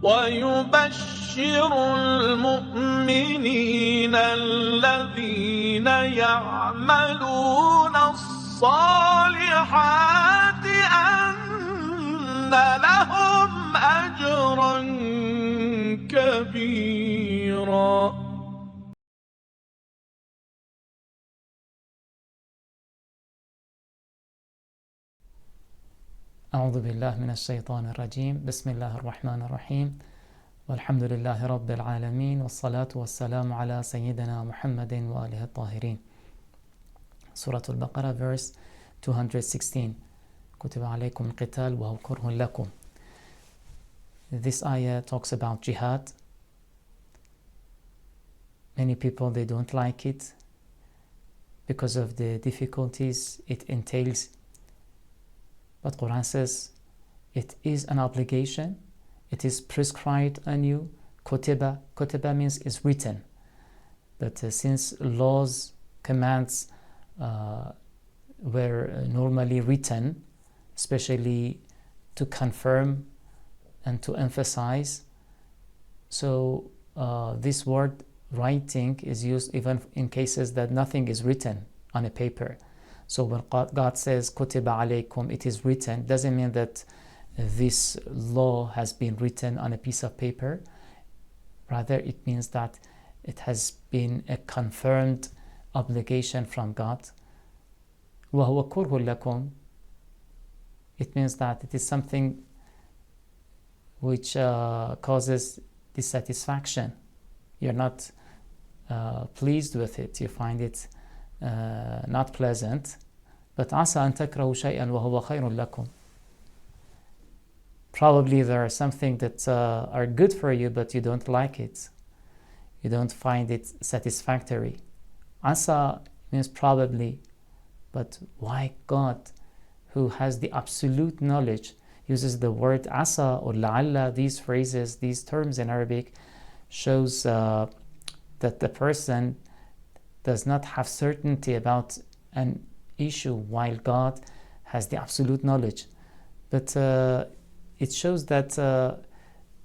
ويبشر المؤمنين الذين يعملون الصالحات أن لهم أجرا كبيرا. أعوذ بالله من الشيطان الرجيم. بسم الله الرحمن الرحيم. والحمد لله رب العالمين، والصلاة والسلام على سيدنا محمد وآله الطاهرين. Sura Al Baqara, verse 216. كتب عليكم القتال وهو كره لكم. This ayah talks about jihad. Many people, they don't like it because of the difficulties it entails. But Quran says it is an obligation, it is prescribed on you. Kutiba means is written. But since laws, commands were normally written, especially to confirm and to emphasize, so this word writing is used even in cases that nothing is written on a paper. So when God says kutiba alaykum, it is written, doesn't mean that this law has been written on a piece of paper. Rather, it means that it has been a confirmed obligation from God. وَهُوَ كُرْهٌ لَكُمْ. It means that it is something which causes dissatisfaction. You're not pleased with it. You find it not pleasant. But عَسَى أَن تَكْرَهُ شَيْئًا وَهُوَ خَيْرٌ لَكُمْ. Probably there are something that are good for you, but you don't like it. You don't find it satisfactory. Asa means probably, but why God, who has the absolute knowledge, uses the word asa or la'alla? These phrases, these terms in Arabic, shows that the person does not have certainty about an issue, while God has the absolute knowledge. But it shows that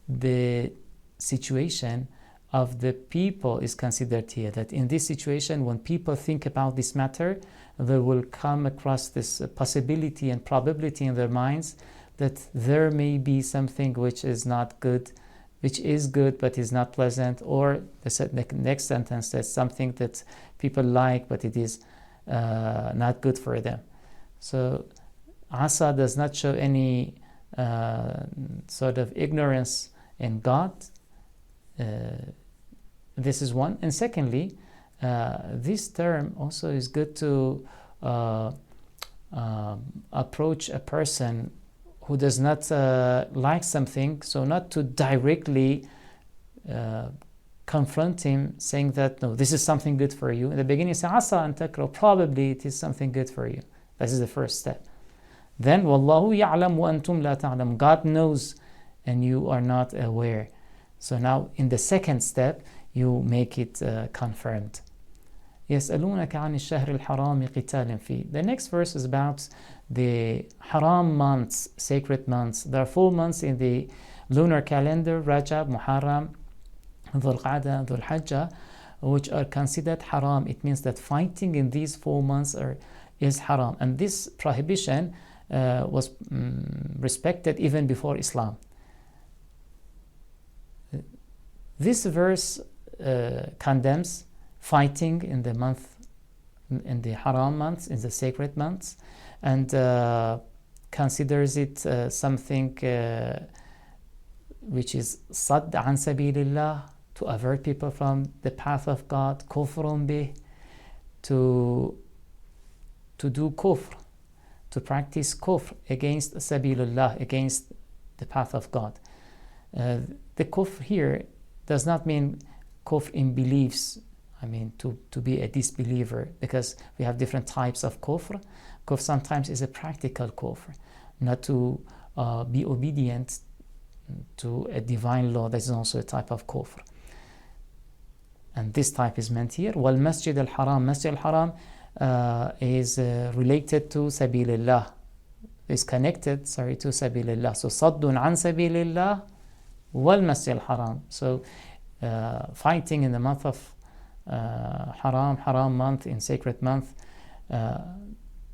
the situation of the people is considered here, that in this situation, when people think about this matter, they will come across this possibility and probability in their minds that there may be something which is not good, which is good but is not pleasant, or the next sentence says something that people like but it is not good for them. So Asa does not show any sort of ignorance in God. This is one. And secondly, this term also is good to approach a person who does not like something, so not to directly confront him saying that, no, this is something good for you. In the beginning, say, Asa an takrahu, probably it is something good for you. This is the first step. Then, Wallahu ya'lam wa antum la ta'lam. God knows and you are not aware. So now, in the second step, you make it confirmed. يَسْأَلُونَكَ عَنِ الشَّهْرِ الْحَرَامِ قِتَالٍ فِيهِ. The next verse is about the haram months, sacred months. There are 4 months in the lunar calendar, Rajab, Muharram, Dhul Qa'dah, Dhul Hajjah, which are considered haram. It means that fighting in these 4 months is haram. And this prohibition was respected even before Islam. This verse condemns fighting in the haram months, in the sacred months, and considers it something which is sadd an sabilillah, to avert people from the path of God, kufrun bih, to do kufr, to practice kufr against sabilillah, against the path of God. The kufr here does not mean kufr in beliefs, to be a disbeliever, because we have different types of kufr. Kufr sometimes is a practical kufr, not to be obedient to a divine law. That is also a type of kufr. And this type is meant here. Wal Masjid al-Haram. Masjid al-Haram is related to Sabilillah, is connected, to Sabilillah. So Saddun an Sabilillah والمسجد الحرام. So fighting in the month of haram month, in sacred month,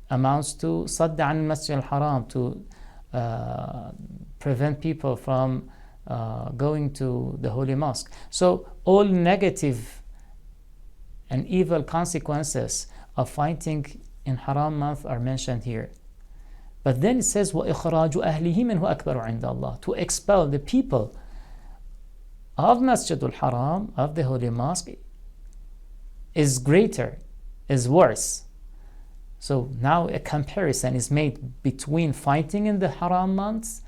amounts to صد عن المسجد الحرام, to prevent people from going to the holy mosque. So all negative and evil consequences of fighting in haram month are mentioned here. But then it says وَإِخْرَاجُ أَهْلِهِ مِنْهُ أَكْبَرُ عِنْدَ اللَّهِ, to expel the people of Masjid al-Haram, of the holy mosque, is greater, is worse. So now a comparison is made between fighting in the haram months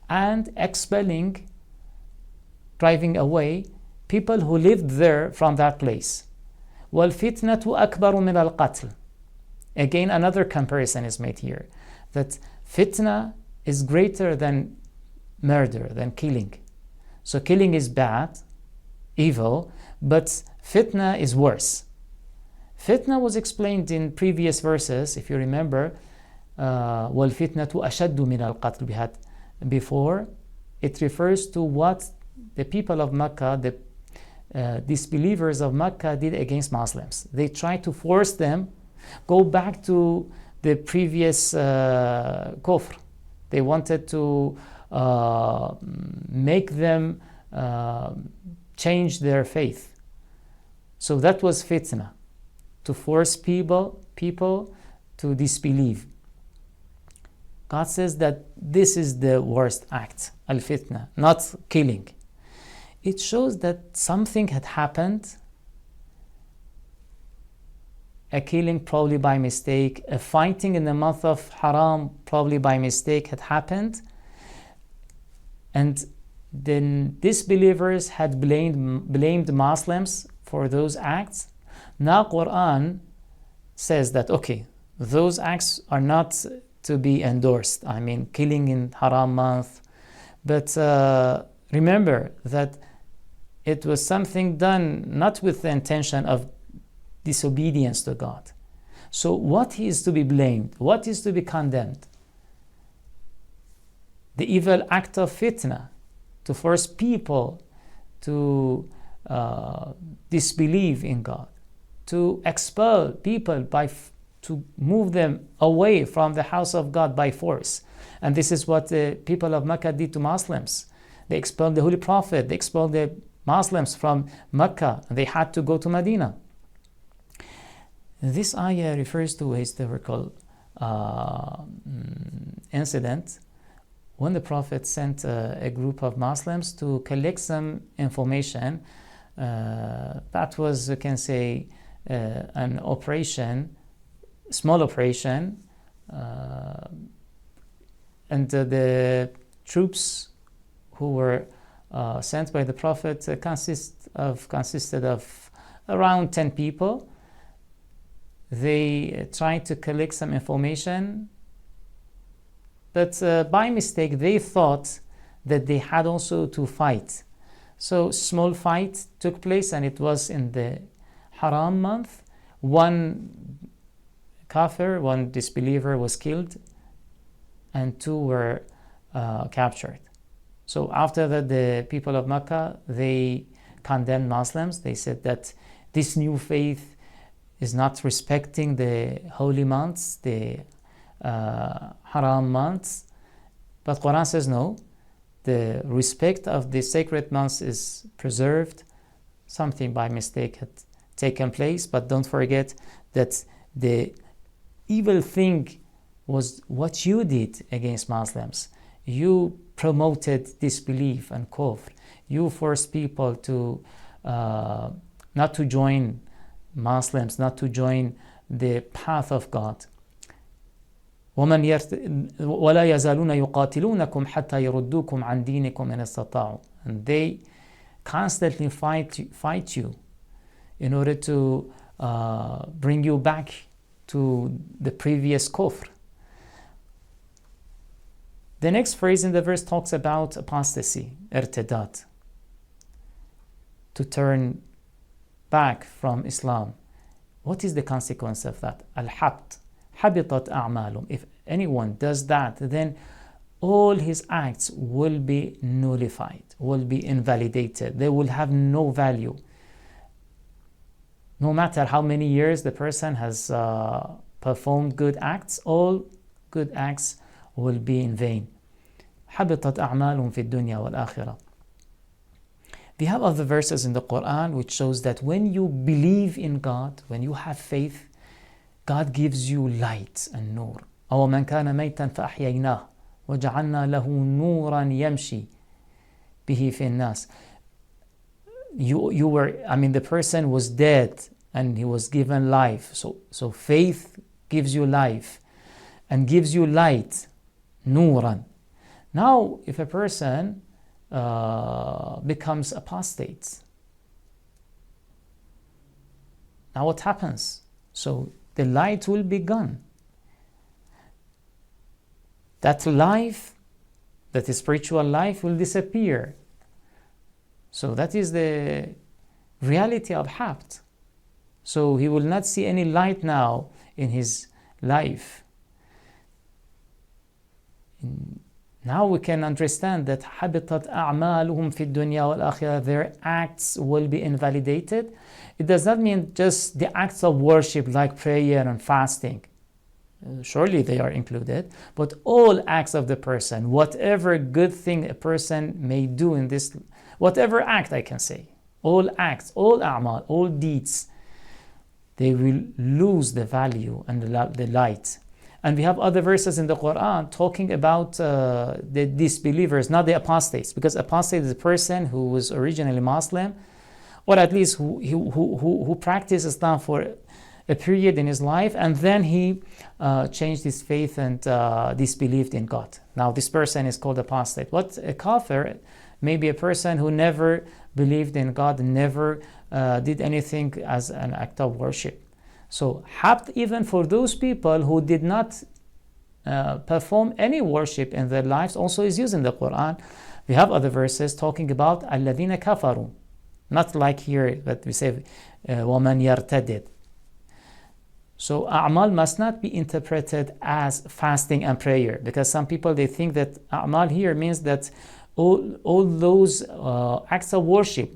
and expelling, driving away people who lived there from that place. وَالْفِتْنَةُ أَكْبَرُ مِنَ الْقَتْلِ. Again, another comparison is made here, that fitna is greater than murder, than killing. So killing is bad, evil, but fitna is worse. Fitna was explained in previous verses, if you remember. وَالْفِتْنَةُ أَشَدُّ مِنَ الْقَتْلِ. We had before. It refers to what the people of Mecca, the disbelievers of Mecca, did against Muslims. They tried to force them go back to the previous kufr. They wanted to make them change their faith. So that was fitna, to force people to disbelieve. God says that this is the worst act, al-fitna, not killing. It shows that something had happened, a killing probably by mistake, a fighting in the month of haram probably by mistake had happened, and then disbelievers had blamed Muslims for those acts. Now Quran says that, okay, those acts are not to be endorsed. I mean, killing in haram month. But remember that it was something done not with the intention of disobedience to God. So what is to be blamed? What is to be condemned? The evil act of fitna, to force people to disbelieve in God, to expel people to move them away from the house of God by force. And this is what the people of Mecca did to Muslims. They expelled the Holy Prophet, they expelled the Muslims from Mecca, and they had to go to Medina. This ayah refers to a historical incident when the Prophet sent a group of Muslims to collect some information. That was, you can say, an operation, small operation, and the troops who were sent by the Prophet consisted of around 10 people. They tried to collect some information, but by mistake they thought that they had also to fight. So small fight took place, and it was in the haram month. One kafir, one disbeliever was killed, and 2 were captured. So after that, the people of Mecca, they condemned Muslims. They said that this new faith is not respecting the holy months, the haram months. But Quran says no, the respect of the sacred months is preserved. Something by mistake had taken place, but don't forget that the evil thing was what you did against Muslims. You promoted disbelief and kufr. You forced people to not to join Muslims, not to join the path of God. وَلَا يَزَالُونَ يُقَاتِلُونَكُمْ حَتَّى يَرُدُّوكُمْ عَنْ دِينِكُمْ إِنِ اسْتَطَاعُوا. And they constantly fight you in order to bring you back to the previous kufr. The next phrase in the verse talks about apostasy, irtidat, to turn back from Islam. What is the consequence of that? Al-habt, habitat a'malum. If anyone does that, then all his acts will be nullified, will be invalidated. They will have no value. No matter how many years the person has performed good acts, all good acts will be in vain. حبطت أعمالهم في الدنيا والآخرة. We have other verses in the Quran which shows that when you believe in God, when you have faith, God gives you light and nur. أو من كان ميتا فأحييناه وجعلنا له نورا يمشي به في الناس. The person was dead and he was given life. So faith gives you life and gives you light, nuran. Now, if a person becomes apostate, now what happens? So the light will be gone. That life, that spiritual life, will disappear. So that is the reality of habt. So he will not see any light now in his life. Now we can understand that حبطت أعمالهم في الدنيا والآخرة, their acts will be invalidated. It does not mean just the acts of worship like prayer and fasting. Surely they are included, but all acts of the person, whatever good thing a person may do in this, whatever act I can say, all acts, all a'mal, all deeds, they will lose the value and the light. And we have other verses in the Quran talking about the disbelievers, not the apostates, because apostate is a person who was originally Muslim, or at least who practiced Islam for a period in his life, and then he changed his faith and disbelieved in God. Now this person is called apostate. What a kafir may be a person who never believed in God, never did anything as an act of worship. So habt, even for those people who did not perform any worship in their lives, also is used in the Quran. We have other verses talking about الَّذِينَ كَفَرُوا, not like here that we say وَمَنْ يَرْتَدِدْ. So a'mal must not be interpreted as fasting and prayer, because some people, they think that a'mal here means that all those acts of worship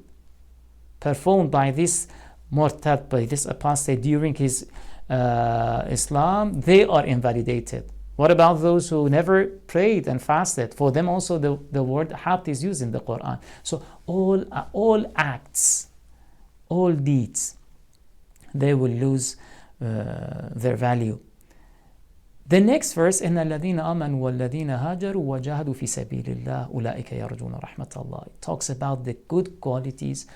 performed by this murtad, by this apostate during his Islam, they are invalidated. What about those who never prayed and fasted? For them also the word habt is used in the Quran. So all acts, all deeds, they will lose their value. The next verse, إن الذين آمنوا والذين هاجروا وجاهدوا في سبيل الله أولئك يرجون رحمة الله. It talks about the good qualities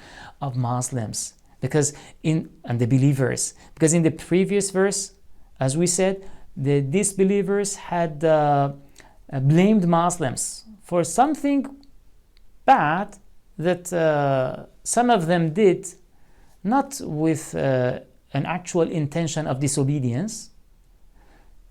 of Muslims, and the believers, because in the previous verse, as we said, the disbelievers had blamed Muslims for something bad that some of them did, not with an actual intention of disobedience.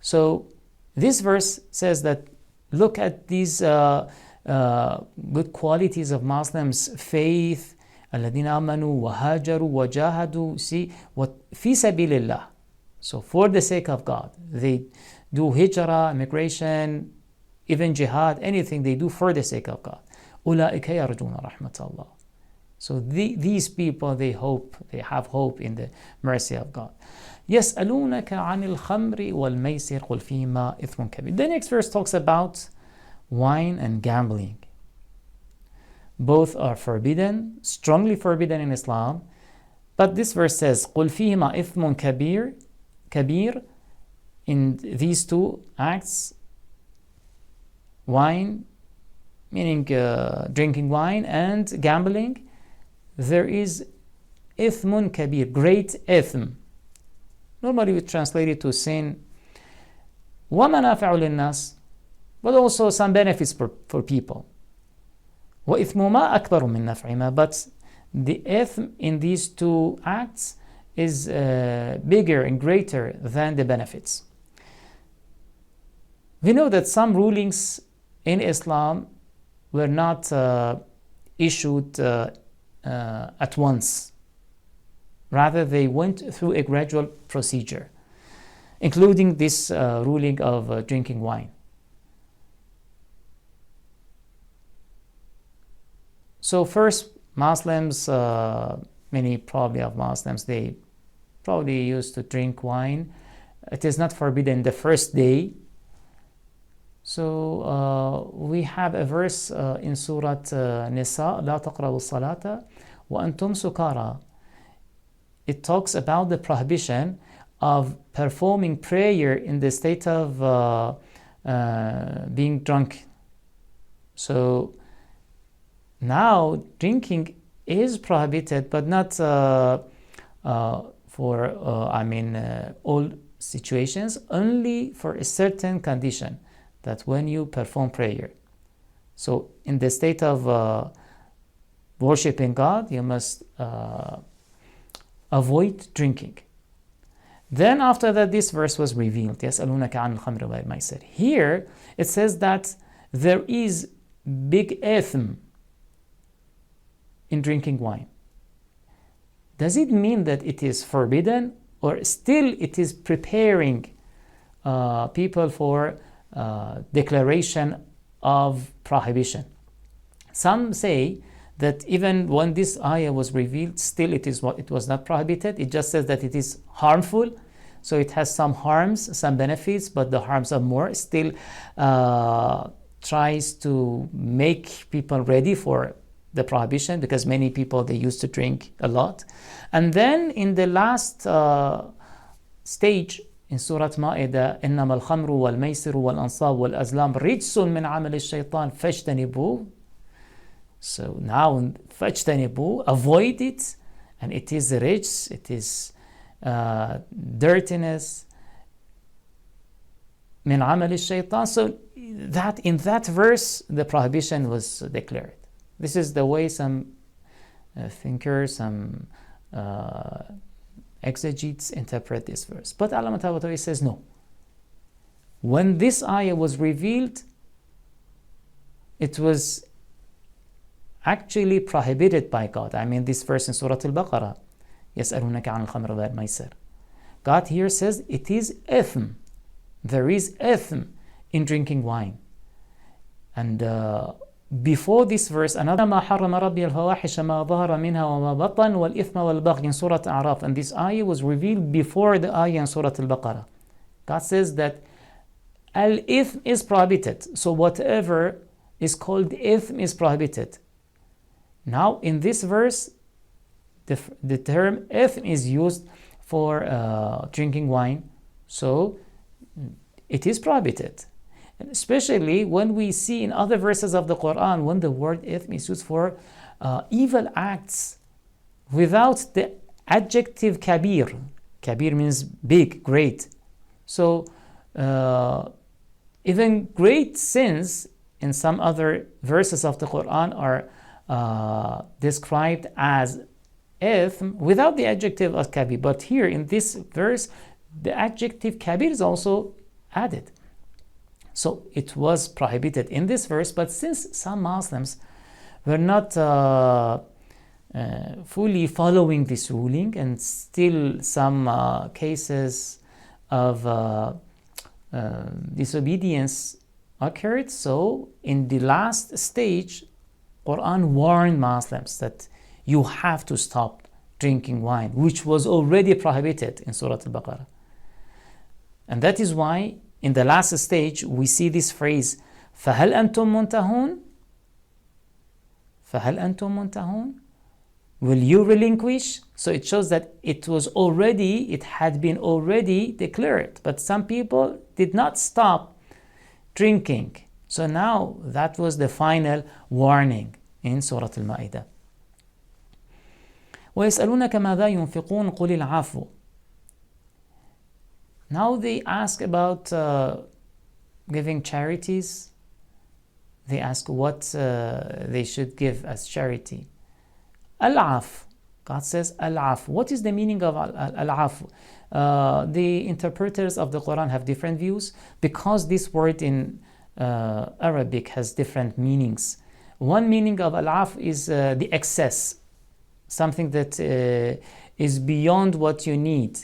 So this verse says that look at these good qualities of Muslims: faith, الذين آمنوا وهاجروا وجاهدوا. See, what في سبيل الله. So for the sake of God, they do hijrah, migration, even jihad, anything they do for the sake of God. أولئك يرجون رحمة الله. So these people, they have hope in the mercy of God. يسألونك عن الخمر والميسر قل فيهما إثم كبير. The next verse talks about wine and gambling. Both are forbidden, strongly forbidden in Islam. But this verse says قل فيهما إثم كبير. In these two acts, wine, meaning drinking wine, and gambling, there is إثم كبير, great إثم. Normally we translate it to sin. وَمَنَافِعُ لِلنَّاسِ, but also some benefits for people. وَإِثْمُهُمَا أَكْبَرُ مِنْ نَفْعِهِمَا. But the ithm in these two acts is bigger and greater than the benefits. We know that some rulings in Islam were not issued at once. Rather, they went through a gradual procedure, including this ruling of drinking wine. So first, Muslims, many probably of Muslims, they probably used to drink wine. It is not forbidden the first day. So we have a verse in Surah Nisa, لا تقربوا الصلاة وأنتم سكارى. It talks about the prohibition of performing prayer in the state of being drunk. So now drinking is prohibited, but not for all situations, only for a certain condition, that when you perform prayer. So in the state of worshiping God, you must avoid drinking. Then after that, this verse was revealed. يَسْأَلُونَكَ عَنِ الْخَمْرِ وَالْمَيْسِرِ. Here it says that there is big ithm in drinking wine. Does it mean that it is forbidden, or still it is preparing people for declaration of prohibition? Some say that even when this ayah was revealed, still it was not prohibited. It just says that it is harmful. So it has some harms, some benefits, but the harms are more. Still tries to make people ready for the prohibition, because many people, they used to drink a lot. And then in the last stage in Surah Ma'idah, إنما الخمر والميسر والأنصاب والأزلام رجس من عمل الشيطان فاجتنبوه. So now فاجتنبوه, avoid it, and it is rich, it is dirtiness من عمل الشيطان. So that in that verse the prohibition was declared. This is the way some thinkers, some exegetes interpret this verse. But Allama Tabatawi says no. When this ayah was revealed, it was actually prohibited by God. I mean, this verse in Surah Al Baqara, يَسْأَلُونَكَ عَنِ الْخَمْرِ وَالْمَيْسِرِ. God here says it is ithm. There is ithm in drinking wine. And before this verse, another ما حرم ربي الفواحش ما ظهر منها وما بطن والإثم والبغي in Surah A'raf, and this ayah was revealed before the ayah in Surah Al Baqara. God says that al-ithm is prohibited. So whatever is called ithm is prohibited. Now in this verse, the term ithm is used for drinking wine. So it is prohibited. And especially when we see in other verses of the Quran, when the word ithm is used for evil acts without the adjective kabir. Kabir means big, great. So even great sins in some other verses of the Quran are described as ithm without the adjective of kabir. But here in this verse, the adjective kabir is also added. So it was prohibited in this verse, but since some Muslims were not fully following this ruling, and still some cases of disobedience occurred, so in the last stage, Quran warned Muslims that you have to stop drinking wine, which was already prohibited in Surah Al Baqarah. And that is why in the last stage, we see this phrase, فَهَلْ أَنْتُمْ مُنْتَهُونَ? فَهَلْ أَنْتُمْ مُنْتَهُونَ? Will you relinquish? So it shows that it had been already declared, but some people did not stop drinking. So now that was the final warning in Surah Al-Ma'idah. وَيَسْأَلُونَكَ مَاذَا يُنْفِقُونَ قُلِ الْعَفُوَ. Now they ask about giving charities. They ask what they should give as charity. Al-af. God says al-af. What is the meaning of al-af? The interpreters of the Quran have different views, because this word in Arabic has different meanings. One meaning of al-af is the excess, something that is beyond what you need.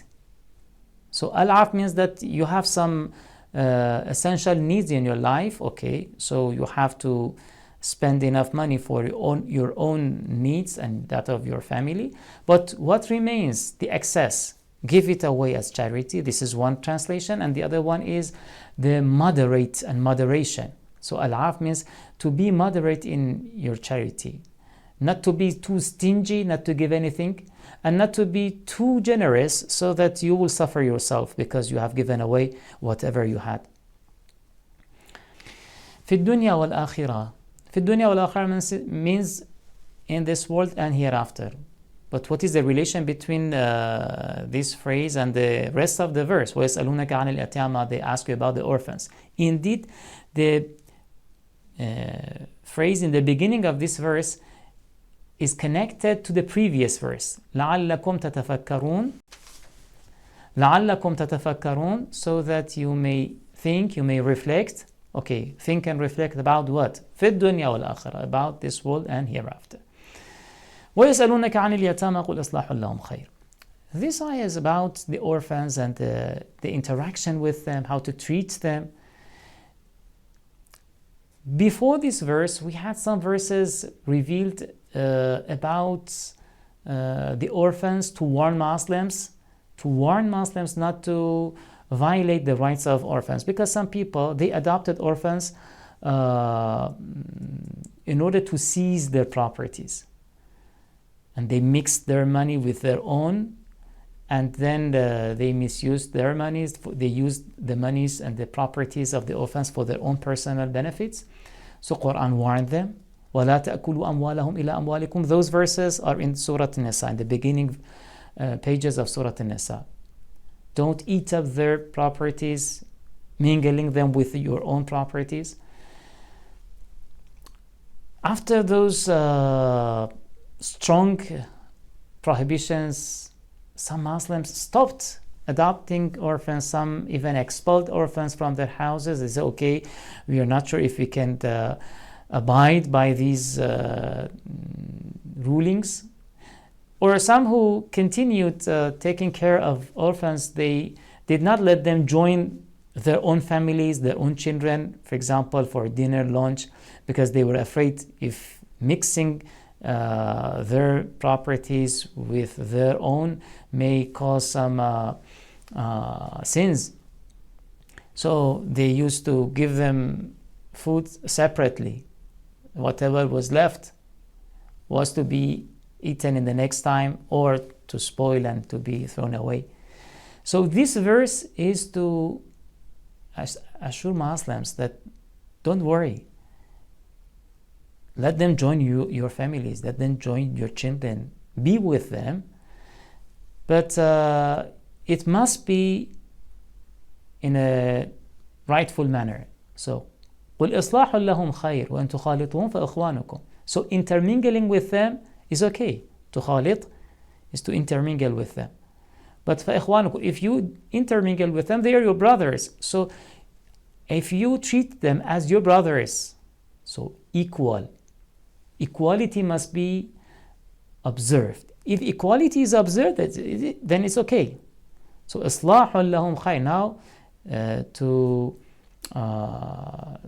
So al-af means that you have some essential needs in your life, okay, so you have to spend enough money for your own needs and that of your family. But what remains, the excess, give it away as charity. This is one translation. And the other one is the moderate and moderation. So al-af means to be moderate in your charity. Not to be too stingy, not to give anything, and not to be too generous so that you will suffer yourself because you have given away whatever you had. في الدنيا والآخرة. في الدنيا والآخرة means in this world and hereafter. But what is the relation between this phrase and the rest of the verse? وَيَسْأَلُونَكَ عَنِ الْيَتَامَى. They ask you about the orphans. Indeed, the phrase in the beginning of this verse is connected to the previous verse. لَعَلَّكُمْ تَتَفَكَّرُونَ. لَعَلَّكُمْ تَتَفَكَّرُونَ, so that you may think, you may reflect. Okay, think and reflect about what? في الدنيا والآخرة, about this world and hereafter. وَيَسْأَلُونَكَ عَنِ الْيَتَامَى قُلْ إِصْلَاحٌ لَهُمْ خَيْرٌ. This ayah is about the orphans and the interaction with them, how to treat them. Before this verse, we had some verses revealed about the orphans, to warn Muslims not to violate the rights of orphans, because some people, they adopted orphans in order to seize their properties, and they mixed their money with their own, and then they misused their monies. They used the monies and the properties of the orphans for their own personal benefits. So Quran warned them, وَلَا تَأْكُلُوا أَمْوَالَهُمْ إِلَىٰ أَمْوَالِكُمْ. Those verses are in Surah An-Nisa, in the beginning pages of Surah An-Nisa. Don't eat up their properties, mingling them with your own properties. After those strong prohibitions, some Muslims stopped adopting orphans. Some even expelled orphans from their houses. They said, okay, we are not sure if we can abide by these rulings. Or some who continued taking care of orphans, they did not let them join their own families, their own children, for example, for dinner, lunch, because they were afraid if mixing their properties with their own may cause some sins. So they used to give them food separately. Whatever was left was to be eaten in the next time, or to spoil and to be thrown away. So this verse is to assure Muslims that don't worry. Let them join your families. Let them join your children. Be with them. But it must be in a rightful manner. So, قُلْ إِصْلَاحٌ لَهُمْ خَيْرٌ وَإِن تُخَالِطُهُمْ فَإِخْوَانُكُمْ. So intermingling with them is okay. تُخَالِط is to intermingle with them. But فَإِخْوَانُكُمْ, if you intermingle with them, they are your brothers. So if you treat them as your brothers, so equality must be observed. If equality is observed, then it's okay. So إِصْلَاحٌ لَهُمْ خَيْرٌ. Now to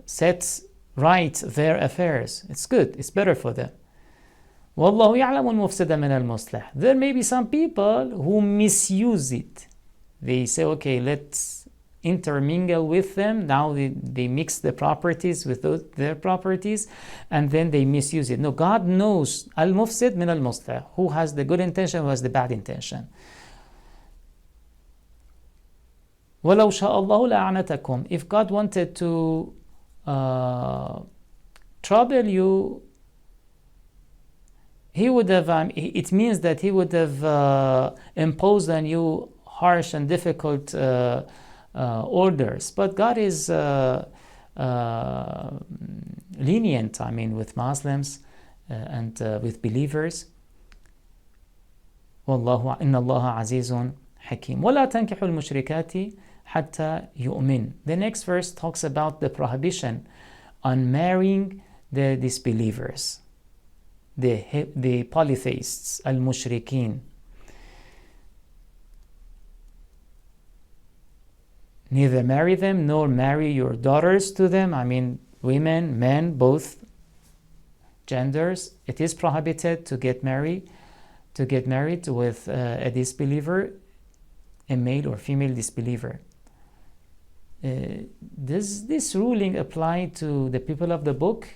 set right their affairs, it's good, it's better for them. وَاللَّهُ يَعْلَمُ الْمُفْسِدَ مِنَ الْمُصْلِحِ. There may be some people who misuse it. They say, okay, let's intermingle with them. Now they mix the properties with their properties, and then they misuse it. No, God knows al-mufsid min al-muslih, who has the good intention, who has the bad intention. وَلَوْ شَاءَ اللَّهُ لَأَعْنَتَكُمْ. If God wanted to trouble you, He would have, it means that He would have imposed on you harsh and difficult orders. But God is lenient, with Muslims and with believers. وَاللَّهُ إِنَّ اللَّهَ عَزِيزٌ حَكِيمٌ. وَلَا تَنْكِحُوا الْمُشْرِكَاتِ حَتَّى يُؤْمِنْ. The next verse talks about the prohibition on marrying the disbelievers, the polytheists, al-mushrikeen. Neither marry them nor marry your daughters to them. Women, men, both genders. It is prohibited to get married with a disbeliever, a male or female disbeliever. Does this ruling apply to the people of the book?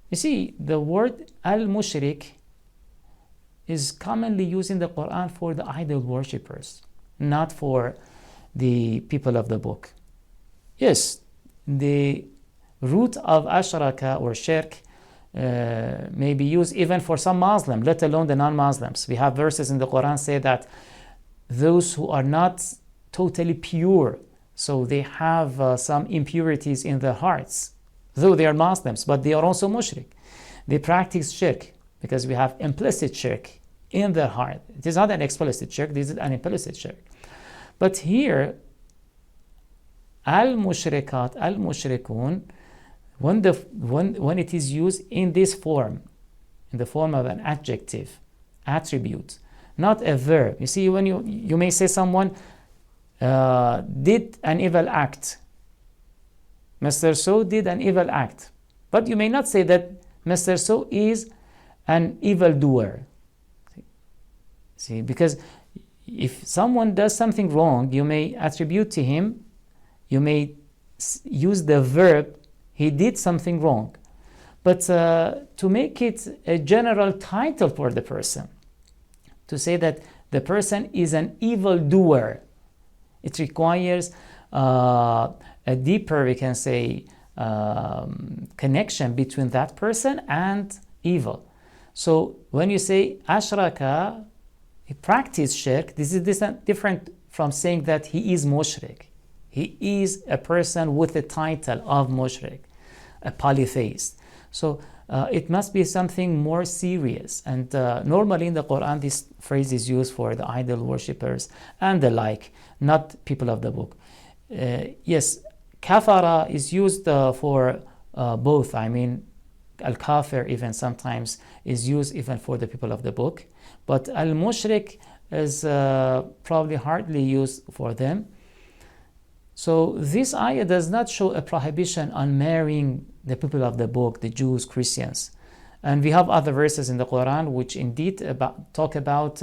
You see, the word al-mushrik is commonly used in the Quran for the idol worshippers, not for the people of the book. Yes, the root of ashraka or shirk may be used even for some Muslim, let alone the non-Muslims. We have verses in the Quran say that those who are not totally pure, so they have some impurities in their hearts, though they are Muslims, but they are also mushrik. They practice shirk because we have implicit shirk in their heart. It is not an explicit shirk, this is an implicit shirk. But here, al-mushrikat, al-mushrikun, when it is used in this form, in the form of an adjective, attribute, not a verb. You see, when you may say someone did an evil act. Mr. So did an evil act. But you may not say that Mr. So is an evildoer. See, because if someone does something wrong, you may attribute to him, you may use the verb, he did something wrong. But to make it a general title for the person, to say that the person is an evildoer, it requires a deeper, we can say, connection between that person and evil. So when you say ashraka, he practiced shirk, this is different from saying that he is mushrik. He is a person with the title of mushrik, a polytheist. So it must be something more serious. And normally in the Quran, this phrase is used for the idol worshippers and the like, not people of the book. Yes, kafara is used for both. I mean, al-kafir even sometimes is used even for the people of the book. But al-mushrik is probably hardly used for them. So this ayah does not show a prohibition on marrying the people of the book, the Jews, Christians. And we have other verses in the Quran which indeed talk about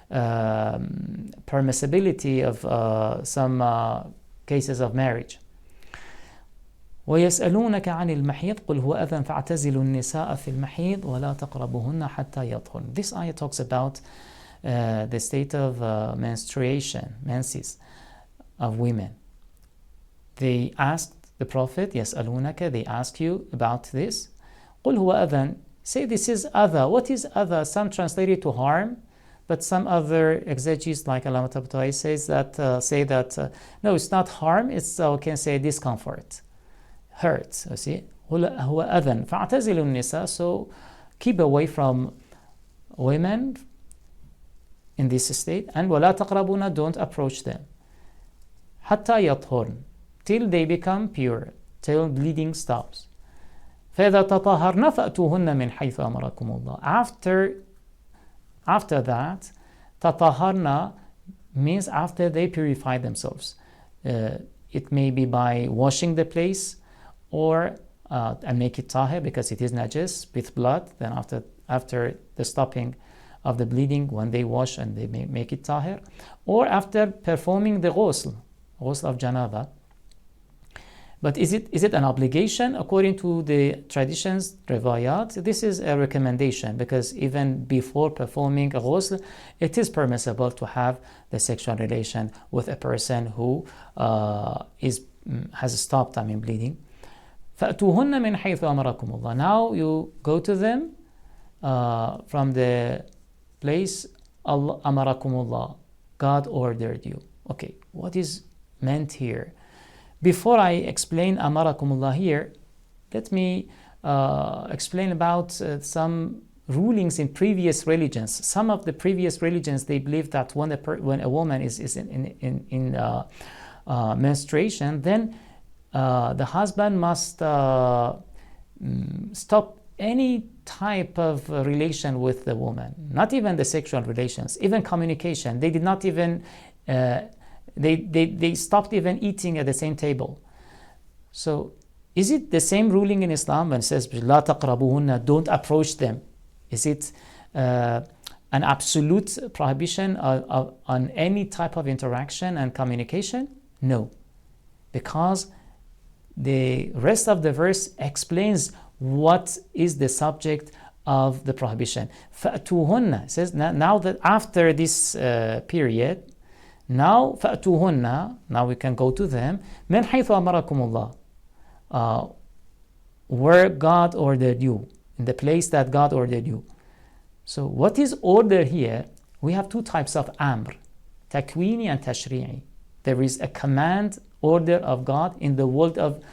permissibility of some cases of marriage. ويسألونك عن المحيض قل هو أذى فاعتزلوا النساء في المحيض ولا تقربوهن حتى يطهرن. This ayah talks about the state of menstruation, menses of women. They asked the Prophet, يسألونك, they ask you about this. قل هو أذى, say this is adha. What is adha? Some translate it to harm, but some other exegetes like Allama Tabatabai says that say that no, it's not harm. It's we can say discomfort, hurt. You see, هو أذى فاعتزلوا النساء. So keep away from women in this state, and ولا تقربون, don't approach them. حتى يطهرن, till they become pure, till bleeding stops. فإذا تطهرن فأتوهن من حيث أمركم الله. After that, تطهرن means after they purify themselves. It may be by washing the place or and make it tahir because it is najis with blood. Then after the stopping of the bleeding, when they wash and they may make it tahir, or after performing the ghusl of janaba. But is it an obligation? According to the traditions, riwayat, this is a recommendation because even before performing a ghusl, it is permissible to have the sexual relation with a person who has stopped, bleeding. فَأْتُوهُنَّ مِنْ حَيْثُ أَمَرَكُمُ اللَّهُ. Now you go to them from the place أَمَرَكُمُ اللَّهُ, God ordered you. Okay, what is meant here? Before I explain Amarakumullah here, let me explain about some rulings in previous religions. Some of the previous religions, they believe that when a woman is in menstruation, then the husband must stop any type of relation with the woman, not even the sexual relations, even communication. They did not even they stopped even eating at the same table. So Is it the same ruling in Islam when it says لا تقربوهن, don't approach them? Is it an absolute prohibition on any type of interaction and communication? No, because the rest of the verse explains what is the subject of the prohibition. فَأْتُوهُنَّ says now that after this period, now فَأْتُوهُنَّ, now we can go to them, مِنْ حَيْثُ أَمَرَكُمُ اللَّهُ, where God ordered you, in the place that God ordered you. So what is order here? We have two types of amr, takwini and tashri'i. There is a command order of God in the world of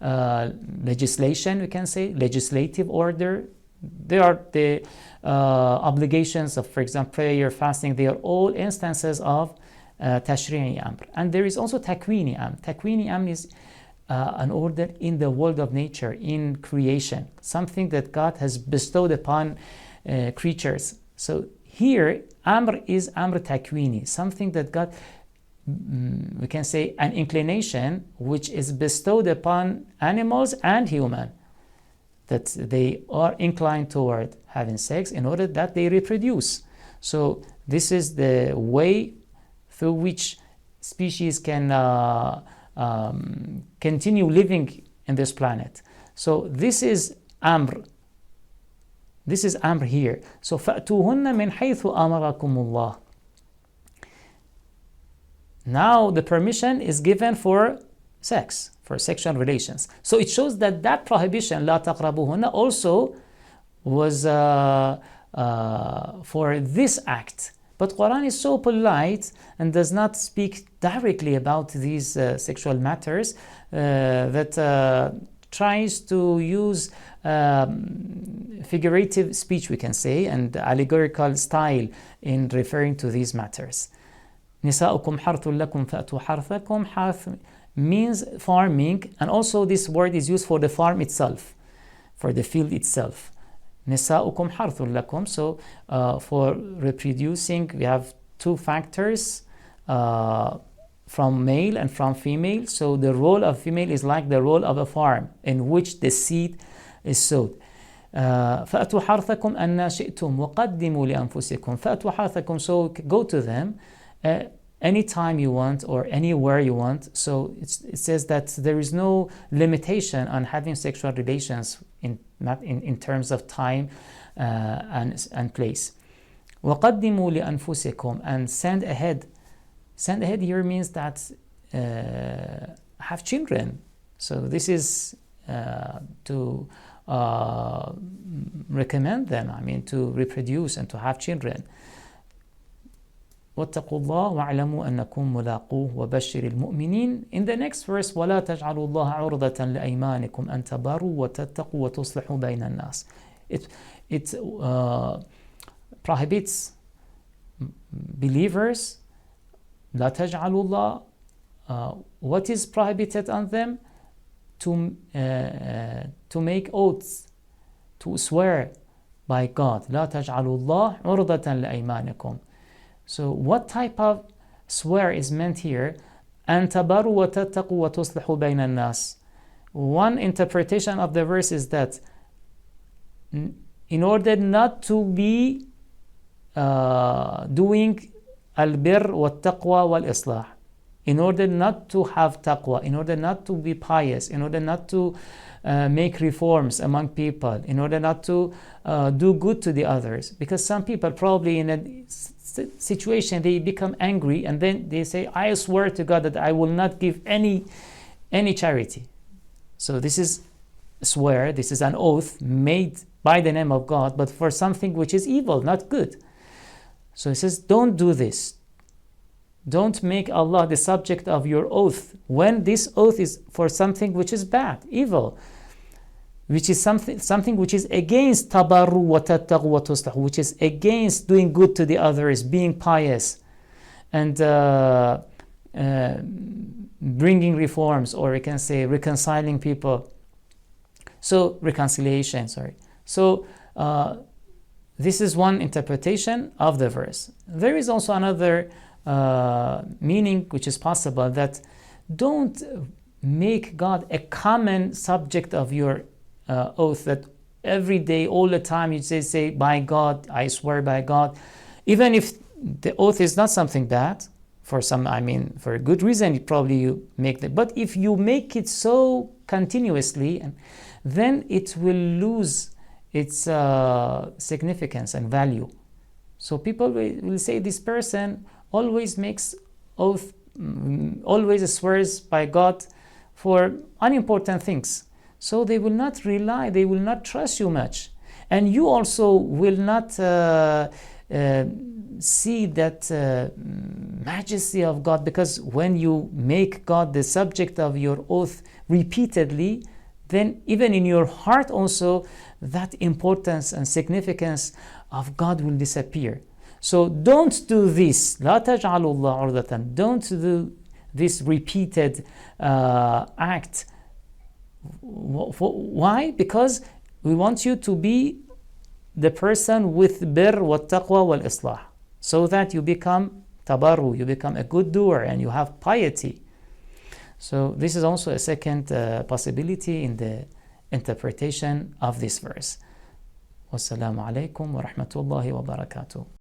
legislation, we can say, legislative order. There are the obligations of, for example, prayer, fasting. They are all instances of tashri'i amr. And there is also takwini amr. Takwini amr is an order in the world of nature, in creation, something that God has bestowed upon creatures. So here, amr is amr takwini, something that God, we can say, an inclination which is bestowed upon animals and human, that they are inclined toward having sex in order that they reproduce. So this is the way through which species can continue living in this planet. So this is amr. This is amr here. So فَأْتُوهُنَّ مِنْ حَيْثُ أَمَرَكُمُ اللَّهُ. Now the permission is given for sex, for sexual relations. So it shows that that prohibition, لَا تَقْرَبُوهُنَّ, also was for this act. But Quran is so polite and does not speak directly about these sexual matters that tries to use figurative speech, we can say, and allegorical style in referring to these matters. نِسَاؤُكُمْ حَرْثٌ لَكُمْ فَأْتُوا حَرْثَكُمْ. Harth means farming, and also this word is used for the farm itself, for the field itself. نِسَاؤُكُمْ حَرْثٌ لَكُمْ. So for reproducing, we have two factors, from male and from female. So the role of female is like the role of a farm in which the seed is sowed. فَأْتُوا حَرْثَكُمْ أَنَّا شِئْتُمْ وَقَدِّمُوا لِأَنفُسِكُمْ. فَأْتُوا حَرْثَكُمْ. So go to them anytime you want or anywhere you want. So it says that there is no limitation on having sexual relations in terms of time and place. وَقَدِّمُوا لِأَنفُسِكُمْ. And send ahead. Send ahead here means that have children. So this is to recommend them, to reproduce and to have children. واتقوا الله واعلموا أنكم ملاقوه وبشر المؤمنين. In the next verse, ولا تجعلوا الله عرضة لأيمانكم أن تبروا وتتقوا وتصلحوا بين الناس. It prohibits believers. لا تجعلوا الله. What is prohibited on them? To make oaths, to swear by God. لا تجعلوا الله عرضة لأيمانكم. So what type of swear is meant here? أن تبروا وتتقوا وتصلحوا بين الناس. One interpretation of the verse is that in order not to be doing al-birr wa-taqwa wal-islah, in order not to have taqwa, in order not to be pious, in order not to make reforms among people, in order not to do good to the others. Because some people probably in a situation they become angry and then they say, I swear to God that I will not give any charity. So this is swear, this is an oath made by the name of God, but for something which is evil, not good. So he says, don't do this. Don't make Allah the subject of your oath when this oath is for something which is bad, evil, which is something which is against tabarru wa tattaqu wa tuslahu, which is against doing good to the others, being pious, and bringing reforms, or we can say reconciling people. So reconciliation, sorry. So this is one interpretation of the verse. There is also another meaning which is possible, that don't make God a common subject of your oath, that every day, all the time, you say, by God, I swear by God, even if the oath is not something bad, for some, for a good reason, probably you make that. But if you make it so continuously, then it will lose its significance and value. So people will say this person always makes oath, always swears by God for unimportant things. So they will not rely, they will not trust you much. And you also will not see that majesty of God, because when you make God the subject of your oath repeatedly, then even in your heart also that importance and significance of God will disappear. So don't do this. لا تجعلوا الله عرضة. Don't do this repeated act. Why? Because we want you to be the person with bir والتقوى والإصلاح, so that you become tabarru, you become a good doer and you have piety. So this is also a second possibility in the interpretation of this verse. Wassalamu alaikum wa rahmatullahi wa barakatuh.